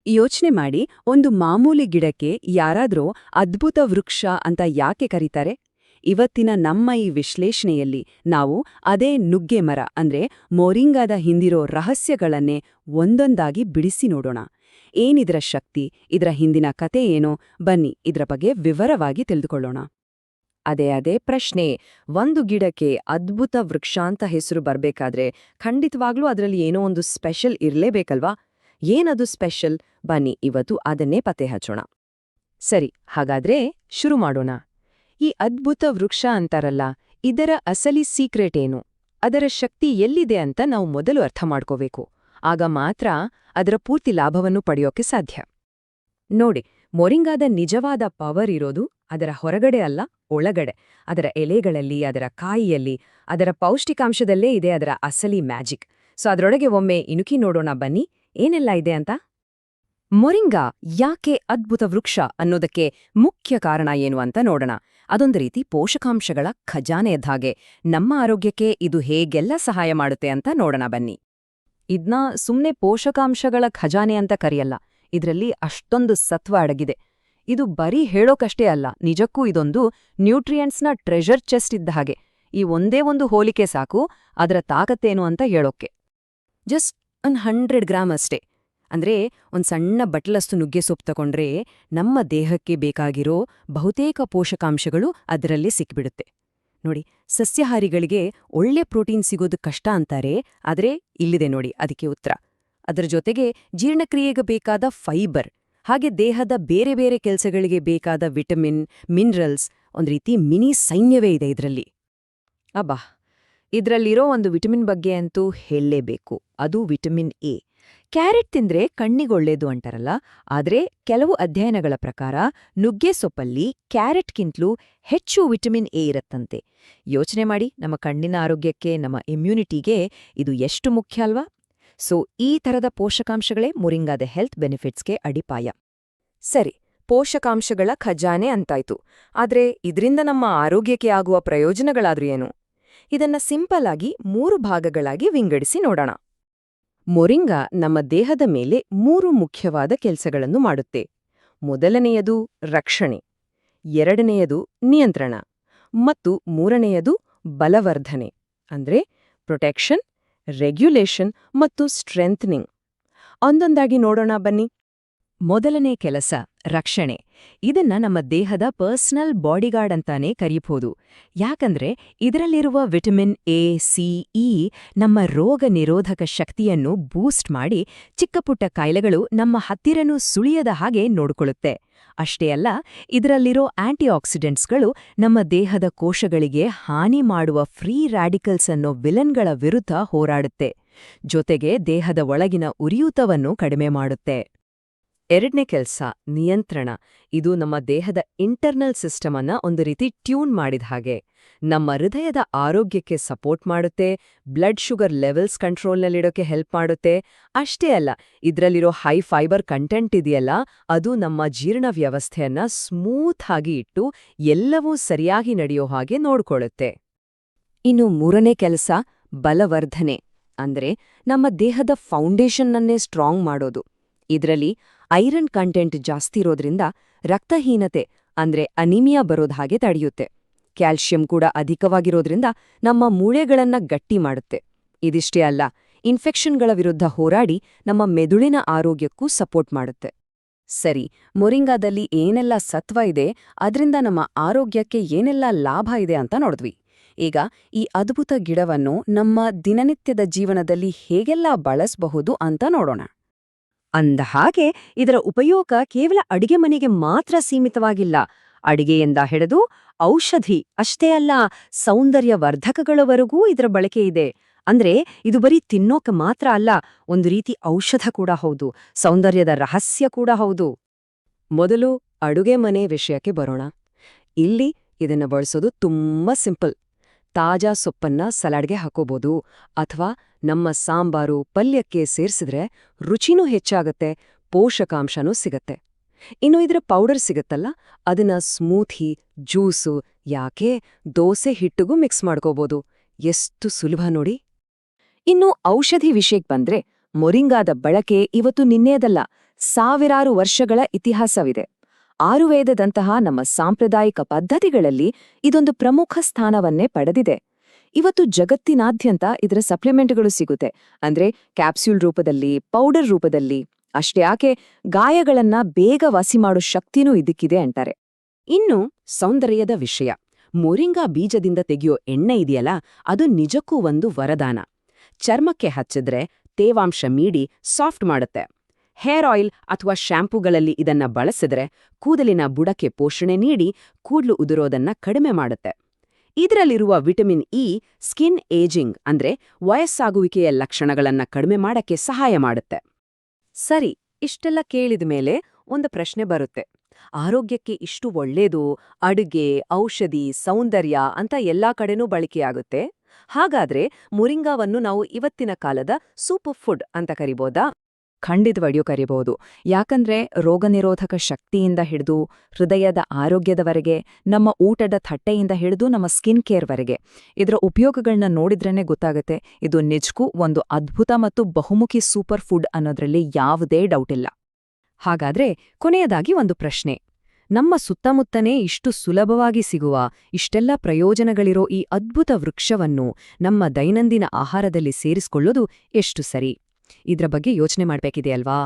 ಯೋಚನೆ ಮಾಡಿ, ಒಂದು ಮಾಮೂಲಿ ಗಿಡಕ್ಕೆ ಯಾರಾದ್ರೂ ಅದ್ಭುತ ವೃಕ್ಷ ಅಂತ ಯಾಕೆ ಕರೀತಾರೆ? ಇವತ್ತಿನ ನಮ್ಮ ಈ ವಿಶ್ಲೇಷಣೆಯಲ್ಲಿ ನಾವು ಅದೇ ನುಗ್ಗೆ ಮರ ಅಂದ್ರೆ ಮೋರಿಂಗಾದ ಹಿಂದಿರೋ ರಹಸ್ಯಗಳನ್ನೇ ಒಂದೊಂದಾಗಿ ಬಿಡಿಸಿ ನೋಡೋಣ. ಏನಿದರ ಶಕ್ತಿ, ಇದರ ಹಿಂದಿನ ಕತೆ ಏನೋ, ಬನ್ನಿ ಇದರ ಬಗ್ಗೆ ವಿವರವಾಗಿ ತಿಳಿದುಕೊಳ್ಳೋಣ. ಅದೇ ಪ್ರಶ್ನೆ. ಒಂದು ಗಿಡಕ್ಕೆ ಅದ್ಭುತ ವೃಕ್ಷ ಅಂತ ಹೆಸರು ಬರ್ಬೇಕಾದ್ರೆ ಖಂಡಿತವಾಗ್ಲೂ ಅದರಲ್ಲಿ ಏನೋ ಒಂದು ಸ್ಪೆಷಲ್ ಇರ್ಲೇಬೇಕಲ್ವಾ? ಏನದು ಸ್ಪೆಷಲ್? ಬನ್ನಿ ಇವತ್ತು ಅದನ್ನೇ ಪತ್ತೆ ಹಚ್ಚೋಣ. ಸರಿ, ಹಾಗಾದ್ರೆ ಶುರು ಮಾಡೋಣ. ಈ ಅದ್ಭುತ ವೃಕ್ಷ ಅಂತಾರಲ್ಲ, ಇದರ ಅಸಲಿ ಸೀಕ್ರೆಟ್ ಏನು? ಅದರ ಶಕ್ತಿ ಎಲ್ಲಿದೆ ಅಂತ ನಾವು ಮೊದಲು ಅರ್ಥ ಮಾಡ್ಕೋಬೇಕು. ಆಗ ಮಾತ್ರ ಅದರ ಪೂರ್ತಿ ಲಾಭವನ್ನು ಪಡೆಯೋಕೆ ಸಾಧ್ಯ. ನೋಡಿ, ಮೊರಿಂಗಾದ ನಿಜವಾದ ಪವರ್ ಇರೋದು ಅದರ ಹೊರಗಡೆ ಅಲ್ಲ, ಒಳಗಡೆ. ಅದರ ಎಲೆಗಳಲ್ಲಿ, ಅದರ ಕಾಯಿಯಲ್ಲಿ, ಅದರ ಪೌಷ್ಟಿಕಾಂಶದಲ್ಲೇ ಇದೆ ಅದರ ಅಸಲಿ ಮ್ಯಾಜಿಕ್. ಸೊ ಅದರೊಳಗೆ ಒಮ್ಮೆ ಇಣುಕಿ ನೋಡೋಣ ಬನ್ನಿ, ಏನೆಲ್ಲ ಇದೆ ಅಂತ. ಮೊರಿಂಗಾ ಯಾಕೆ ಅದ್ಭುತ ವೃಕ್ಷ ಅನ್ನೋದಕ್ಕೆ ಮುಖ್ಯ ಕಾರಣ ಏನು ಅಂತ ನೋಡೋಣ. ಅದೊಂದು ರೀತಿ ಪೋಷಕಾಂಶಗಳ ಖಜಾನೆಯದ್ದ ಹಾಗೆ. ನಮ್ಮ ಆರೋಗ್ಯಕ್ಕೆ ಇದು ಹೇಗೆಲ್ಲ ಸಹಾಯ ಮಾಡುತ್ತೆ ಅಂತ ನೋಡೋಣ ಬನ್ನಿ. ಇದ್ನ ಸುಮ್ನೆ ಪೋಷಕಾಂಶಗಳ ಖಜಾನೆ ಅಂತ ಕರೆಯಲ್ಲ, ಇದರಲ್ಲಿ ಅಷ್ಟೊಂದು ಸತ್ವ ಅಡಗಿದೆ. ಇದು ಬರೀ ಹೇಳೋಕಷ್ಟೇ ಅಲ್ಲ, ನಿಜಕ್ಕೂ ಇದೊಂದು ನ್ಯೂಟ್ರಿಯೆಂಟ್ಸ್ನ ಟ್ರೆಷರ್ ಚೆಸ್ಟ್ ಇದ್ದ ಹಾಗೆ. ಈ ಒಂದೇ ಒಂದು ಹೋಲಿಕೆ ಸಾಕು ಅದರ ತಾಕತ್ತೇನು ಅಂತ ಹೇಳೋಕ್ಕೆ. ಜಸ್ಟ್ 100 ಗ್ರಾಮ್ ಅಷ್ಟೇ. ಅಂದ್ರೆ ಒಂದ್ ಸಣ್ಣ ಬಟ್ಲಷ್ಟು ನುಗ್ಗೆ ಸೊಪ್ಪು ತಗೊಂಡ್ರೆ ನಮ್ಮ ದೇಹಕ್ಕೆ ಬೇಕಾಗಿರೋ ಬಹುತೇಕ ಪೋಷಕಾಂಶಗಳು ಅದರಲ್ಲೇ ಸಿಕ್ಬಿಡುತ್ತೆ. ನೋಡಿ, ಸಸ್ಯಾಹಾರಿಗಳಿಗೆ ಒಳ್ಳೆ ಪ್ರೋಟೀನ್ ಸಿಗೋದು ಕಷ್ಟ ಅಂತಾರೆ, ಆದ್ರೆ ಇಲ್ಲಿದೆ ನೋಡಿ ಅದಕ್ಕೆ ಉತ್ತರ. ಅದರ ಜೊತೆಗೆ ಜೀರ್ಣಕ್ರಿಯೆಗೆ ಬೇಕಾದ ಫೈಬರ್, ಹಾಗೆ ದೇಹದ ಬೇರೆ ಬೇರೆ ಕೆಲಸಗಳಿಗೆ ಬೇಕಾದ ವಿಟಮಿನ್, ಮಿನರಲ್ಸ್, ಒಂದ್ ರೀತಿ ಮಿನಿ ಸೈನ್ಯವೇ ಇದೆ ಇದರಲ್ಲಿ. ಅಬ್ಬಾ, ಇದರಲ್ಲಿರೋ ಒಂದು ವಿಟಮಿನ್ ಬಗ್ಗೆ ಅಂತೂ ಹೇಳಲೇಬೇಕು, ಅದು ವಿಟಮಿನ್ ಎ. ಕ್ಯಾರೆಟ್ ತಿಂದ್ರೆ ಕಣ್ಣಿಗೊಳ್ಳೇದು ಅಂತಾರಲ್ಲ, ಆದ್ರೆ ಕೆಲವು ಅಧ್ಯಯನಗಳ ಪ್ರಕಾರ ನುಗ್ಗೆ ಸೊಪ್ಪಲ್ಲಿ ಕ್ಯಾರೆಟ್ಗಿಂತಲೂ ಹೆಚ್ಚು ವಿಟಮಿನ್ ಎ ಇರತ್ತಂತೆ. ಯೋಚನೆ ಮಾಡಿ, ನಮ್ಮ ಕಣ್ಣಿನ ಆರೋಗ್ಯಕ್ಕೆ, ನಮ್ಮ ಇಮ್ಯುನಿಟಿಗೆ ಇದು ಎಷ್ಟು ಮುಖ್ಯ ಅಲ್ವಾ? ಸೊ ಈ ಥರದ ಪೋಷಕಾಂಶಗಳೇ ಮೊರಿಂಗಾದ ಹೆಲ್ತ್ ಬೆನಿಫಿಟ್ಸ್ಗೆ ಅಡಿಪಾಯ. ಸರಿ, ಪೋಷಕಾಂಶಗಳ ಖಜಾನೆ ಅಂತಾಯ್ತು. ಆದ್ರೆ ಇದರಿಂದ ನಮ್ಮ ಆರೋಗ್ಯಕ್ಕೆ ಆಗುವ ಪ್ರಯೋಜನಗಳಾದ್ರೂ ಏನು? ಇದನ್ನ ಸಿಂಪಲ್ ಆಗಿ 3 ಭಾಗಗಳಾಗಿ ವಿಂಗಡಿಸಿ ನೋಡೋಣ. ಮೊರಿಂಗಾ ನಮ್ಮ ದೇಹದ ಮೇಲೆ 3 ಮುಖ್ಯವಾದ ಕೆಲಸಗಳನ್ನು ಮಾಡುತ್ತೆ. ಮೊದಲನೆಯದು ರಕ್ಷಣೆ, ಎರಡನೆಯದು ನಿಯಂತ್ರಣ ಮತ್ತು ಮೂರನೆಯದು ಬಲವರ್ಧನೆ, ಅಂದ್ರೆ ಪ್ರೊಟೆಕ್ಷನ್, ರೆಗ್ಯುಲೇಷನ್ ಮತ್ತು ಸ್ಟ್ರೆಂಥನಿಂಗ್. ಒಂದೊಂದಾಗಿ ನೋಡೋಣ ಬನ್ನಿ. ಮೊದಲನೇ ಕೆಲಸ ರಕ್ಷಣೆ. ಇದನ್ನ ನಮ್ಮ ದೇಹದ ಪರ್ಸನಲ್ ಬಾಡಿಗಾರ್ಡ್ ಅಂತಾನೆ ಕರೀಬಹುದು. ಯಾಕಂದ್ರೆ ಇದರಲ್ಲಿರುವ ವಿಟಮಿನ್ ಎ, ಸಿ, ಇ ನಮ್ಮ ರೋಗ ನಿರೋಧಕ ಶಕ್ತಿಯನ್ನು ಬೂಸ್ಟ್ ಮಾಡಿ ಚಿಕ್ಕಪುಟ್ಟ ಕಾಯಿಲೆಗಳು ನಮ್ಮ ಹತ್ತಿರನೂ ಸುಳಿಯದ ಹಾಗೆ ನೋಡಿಕೊಳ್ಳುತ್ತೆ. ಅಷ್ಟೇ ಅಲ್ಲ, ಇದರಲ್ಲಿರೋ ಆಂಟಿಆಕ್ಸಿಡೆಂಟ್ಸ್ಗಳು ನಮ್ಮ ದೇಹದ ಕೋಶಗಳಿಗೆ ಹಾನಿ ಮಾಡುವ ಫ್ರೀ ರ್ಯಾಡಿಕಲ್ಸ್ ಅನ್ನೋ ವಿಲನ್ಗಳ ವಿರುದ್ಧ ಹೋರಾಡುತ್ತೆ. ಜೊತೆಗೆ ದೇಹದ ಒಳಗಿನ ಉರಿಯೂತವನ್ನು ಕಡಿಮೆ ಮಾಡುತ್ತೆ. ಎರಡನೇ ಕೆಲಸ ನಿಯಂತ್ರಣ. ಇದು ನಮ್ಮ ದೇಹದ ಇಂಟರ್ನಲ್ ಸಿಸ್ಟಮ್ ಅನ್ನ ಒಂದು ರೀತಿ ಟ್ಯೂನ್ ಮಾಡಿದ ಹಾಗೆ. ನಮ್ಮ ಹೃದಯದ ಆರೋಗ್ಯಕ್ಕೆ ಸಪೋರ್ಟ್ ಮಾಡುತ್ತೆ, ಬ್ಲಡ್ ಶುಗರ್ ಲೆವೆಲ್ಸ್ ಕಂಟ್ರೋಲ್ನಲ್ಲಿಡೋಕೆ ಹೆಲ್ಪ್ ಮಾಡುತ್ತೆ. ಅಷ್ಟೇ ಅಲ್ಲ, ಇದರಲ್ಲಿರೋ ಹೈ ಫೈಬರ್ ಕಂಟೆಂಟ್ ಇದೆಯಲ್ಲ, ಅದು ನಮ್ಮ ಜೀರ್ಣ ವ್ಯವಸ್ಥೆಯನ್ನ ಸ್ಮೂತ್ ಆಗಿ ಇಟ್ಟು ಎಲ್ಲವೂ ಸರಿಯಾಗಿ ನಡೆಯೋ ಹಾಗೆ ನೋಡ್ಕೊಳ್ಳುತ್ತೆ. ಇನ್ನು ಮೂರನೇ ಕೆಲಸ ಬಲವರ್ಧನೆ. ಅಂದ್ರೆ ನಮ್ಮ ದೇಹದ ಫೌಂಡೇಶನ್ನನ್ನೇ ಸ್ಟ್ರಾಂಗ್ ಮಾಡೋದು. ಇದರಲ್ಲಿ ಐರನ್ ಕಂಟೆಂಟ್ ಜಾಸ್ತಿ ಇರೋದ್ರಿಂದ ರಕ್ತಹೀನತೆ ಅಂದ್ರೆ ಅನಿಮಿಯಾ ಬರೋದ್ ಹಾಗೆ ತಡೆಯುತ್ತೆ. ಕ್ಯಾಲ್ಶಿಯಂ ಕೂಡ ಅಧಿಕವಾಗಿರೋದ್ರಿಂದ ನಮ್ಮ ಮೂಳೆಗಳನ್ನ ಗಟ್ಟಿ ಮಾಡುತ್ತೆ. ಇದಿಷ್ಟೇ ಅಲ್ಲ, ಇನ್ಫೆಕ್ಷನ್ಗಳ ವಿರುದ್ಧ ಹೋರಾಡಿ ನಮ್ಮ ಮೆದುಳಿನ ಆರೋಗ್ಯಕ್ಕೂ ಸಪೋರ್ಟ್ ಮಾಡುತ್ತೆ. ಸರಿ, ಮೊರಿಂಗಾದಲ್ಲಿ ಏನೆಲ್ಲ ಸತ್ವ ಇದೆ, ಅದರಿಂದ ನಮ್ಮ ಆರೋಗ್ಯಕ್ಕೆ ಏನೆಲ್ಲ ಲಾಭ ಇದೆ ಅಂತ ನೋಡಿದ್ವಿ. ಈಗ ಈ ಅದ್ಭುತ ಗಿಡವನ್ನು ನಮ್ಮ ದಿನನಿತ್ಯದ ಜೀವನದಲ್ಲಿ ಹೇಗೆಲ್ಲ ಬಳಸಬಹುದು ಅಂತ ನೋಡೋಣ. ಅಂದಹಾಗೆ ಇದರ ಉಪಯೋಗ ಕೇವಲ ಅಡಿಗೆ ಮನೆಗೆ ಮಾತ್ರ ಸೀಮಿತವಾಗಿಲ್ಲ. ಅಡಿಗೆಯಿಂದ ಹಿಡಿದು ಔಷಧಿ ಅಷ್ಟೇ ಅಲ್ಲ, ಸೌಂದರ್ಯ ವರ್ಧಕಗಳವರೆಗೂ ಇದರ ಬಳಕೆ ಇದೆ. ಅಂದ್ರೆ ಇದು ಬರೀ ತಿನ್ನೋಕೆ ಮಾತ್ರ ಅಲ್ಲ, ಒಂದು ರೀತಿ ಔಷಧ ಕೂಡ ಹೌದು, ಸೌಂದರ್ಯದ ರಹಸ್ಯ ಕೂಡ ಹೌದು. ಮೊದಲು ಅಡುಗೆ ಮನೆ ವಿಷಯಕ್ಕೆ ಬರೋಣ. ಇಲ್ಲಿ ಇದನ್ನ ಬಳಸೋದು ತುಂಬಾ ಸಿಂಪಲ್. ತಾಜಾ ಸೊಪ್ಪನ್ನ ಸಲಾಡ್ಗೆ ಹಾಕೋಬೋದು, ಅಥವಾ ನಮ್ಮ ಸಾಂಬಾರು, ಪಲ್ಯಕ್ಕೆ ಸೇರ್ಸಿದ್ರೆ ರುಚಿನೂ ಹೆಚ್ಚಾಗತ್ತೆ, ಪೋಷಕಾಂಶನೂ ಸಿಗತ್ತೆ. ಇನ್ನು ಇದರ ಪೌಡರ್ ಸಿಗತ್ತಲ್ಲ, ಅದನ್ನ ಸ್ಮೂಥಿ, ಜ್ಯೂಸು, ಯಾಕೆ ದೋಸೆ ಹಿಟ್ಟಿಗೂ ಮಿಕ್ಸ್ ಮಾಡ್ಕೋಬೋದು. ಎಷ್ಟು ಸುಲಭ ನೋಡಿ. ಇನ್ನು ಔಷಧಿ ವಿಷಯಕ್ಕೆ ಬಂದ್ರೆ ಮೊರಿಂಗಾದ ಬಳಕೆ ಇವತ್ತು ನಿನ್ನೆದಲ್ಲ, ಸಾವಿರಾರು ವರ್ಷಗಳ ಇತಿಹಾಸವಿದೆ. ಆಯುರ್ವೇದದಂತಹ ನಮ್ಮ ಸಾಂಪ್ರದಾಯಿಕ ಪದ್ಧತಿಗಳಲ್ಲಿ ಇದೊಂದು ಪ್ರಮುಖ ಸ್ಥಾನವನ್ನೇ ಪಡೆದಿದೆ. ಇವತ್ತು ಜಗತ್ತಿನಾದ್ಯಂತ ಇದರ ಸಪ್ಲಿಮೆಂಟ್ಗಳು ಸಿಗುತ್ತೆ, ಅಂದ್ರೆ ಕ್ಯಾಪ್ಸ್ಯೂಲ್ ರೂಪದಲ್ಲಿ, ಪೌಡರ್ ರೂಪದಲ್ಲಿ. ಅಷ್ಟೇ ಯಾಕೆ, ಗಾಯಗಳನ್ನ ಬೇಗ ವಾಸಿ ಮಾಡೋ ಶಕ್ತಿನೂ ಇದಕ್ಕಿದೆ ಅಂತಾರೆ. ಇನ್ನು ಸೌಂದರ್ಯದ ವಿಷಯ. ಮೊರಿಂಗಾ ಬೀಜದಿಂದ ತೆಗೆಯೋ ಎಣ್ಣೆ ಇದೆಯಲ್ಲ, ಅದು ನಿಜಕ್ಕೂ ಒಂದು ವರದಾನ. ಚರ್ಮಕ್ಕೆ ಹಚ್ಚಿದ್ರೆ ತೇವಾಂಶ ಮೀಡಿ ಸಾಫ್ಟ್ ಮಾಡುತ್ತೆ. ಹೇರ್ ಆಯಿಲ್ ಅಥವಾ ಶ್ಯಾಂಪೂಗಳಲ್ಲಿ ಇದನ್ನ ಬಳಸಿದ್ರೆ ಕೂದಲಿನ ಬುಡಕ್ಕೆ ಪೋಷಣೆ ನೀಡಿ ಕೂದಲು ಉದುರೋದನ್ನ ಕಡಿಮೆ ಮಾಡುತ್ತೆ. ಇದರಲ್ಲಿರುವ ವಿಟಮಿನ್ ಇ ಸ್ಕಿನ್ ಏಜಿಂಗ್ ಅಂದ್ರೆ ವಯಸ್ಸಾಗುವಿಕೆಯ ಲಕ್ಷಣಗಳನ್ನ ಕಡಿಮೆ ಮಾಡಕ್ಕೆ ಸಹಾಯ ಮಾಡುತ್ತೆ. ಸರಿ, ಇಷ್ಟೆಲ್ಲ ಕೇಳಿದ ಮೇಲೆ ಒಂದು ಪ್ರಶ್ನೆ ಬರುತ್ತೆ. ಆರೋಗ್ಯಕ್ಕೆ ಇಷ್ಟು ಒಳ್ಳೇದು, ಅಡುಗೆ, ಔಷಧಿ, ಸೌಂದರ್ಯ ಅಂತ ಎಲ್ಲಾ ಕಡೆನೂ ಬಳಕೆಯಾಗುತ್ತೆ. ಹಾಗಾದ್ರೆ ಮೊರಿಂಗಾವನ್ನು ನಾವು ಇವತ್ತಿನ ಕಾಲದ ಸೂಪರ್ ಫುಡ್ ಅಂತ ಕರಿಬೋದಾ? ಖಂಡಿತವಾಗಿಯೂ ಕರಿಬಹುದು. ಯಾಕಂದ್ರೆ ರೋಗನಿರೋಧಕ ಶಕ್ತಿಯಿಂದ ಹಿಡಿದು ಹೃದಯದ ಆರೋಗ್ಯದವರೆಗೆ, ನಮ್ಮ ಊಟದ ತಟ್ಟೆಯಿಂದ ಹಿಡಿದು ನಮ್ಮ ಸ್ಕಿನ್ ಕೇರ್ವರೆಗೆ ಇದರ ಉಪಯೋಗಗಳನ್ನ ನೋಡಿದ್ರೇನೆ ಗೊತ್ತಾಗುತ್ತೆ. ಇದು ನಿಜಕ್ಕೂ ಒಂದು ಅದ್ಭುತ ಮತ್ತು ಬಹುಮುಖಿ ಸೂಪರ್ ಫುಡ್ ಅನ್ನೋದ್ರಲ್ಲಿ ಯಾವುದೇ ಡೌಟ್ ಇಲ್ಲ. ಹಾಗಾದ್ರೆ ಕೊನೆಯದಾಗಿ ಒಂದು ಪ್ರಶ್ನೆ. ನಮ್ಮ ಸುತ್ತಮುತ್ತನೇ ಇಷ್ಟು ಸುಲಭವಾಗಿ ಸಿಗುವ, ಇಷ್ಟೆಲ್ಲ ಪ್ರಯೋಜನಗಳಿರೋ ಈ ಅದ್ಭುತ ವೃಕ್ಷವನ್ನು ನಮ್ಮ ದೈನಂದಿನ ಆಹಾರದಲ್ಲಿ ಸೇರಿಸಿಕೊಳ್ಳೋದು ಎಷ್ಟು ಸರಿ? ಇದ್ರ ಬಗ್ಗೆ ಯೋಚನೆ ಮಾಡ್ಬೇಕಿದೆಯಲ್ವಾ?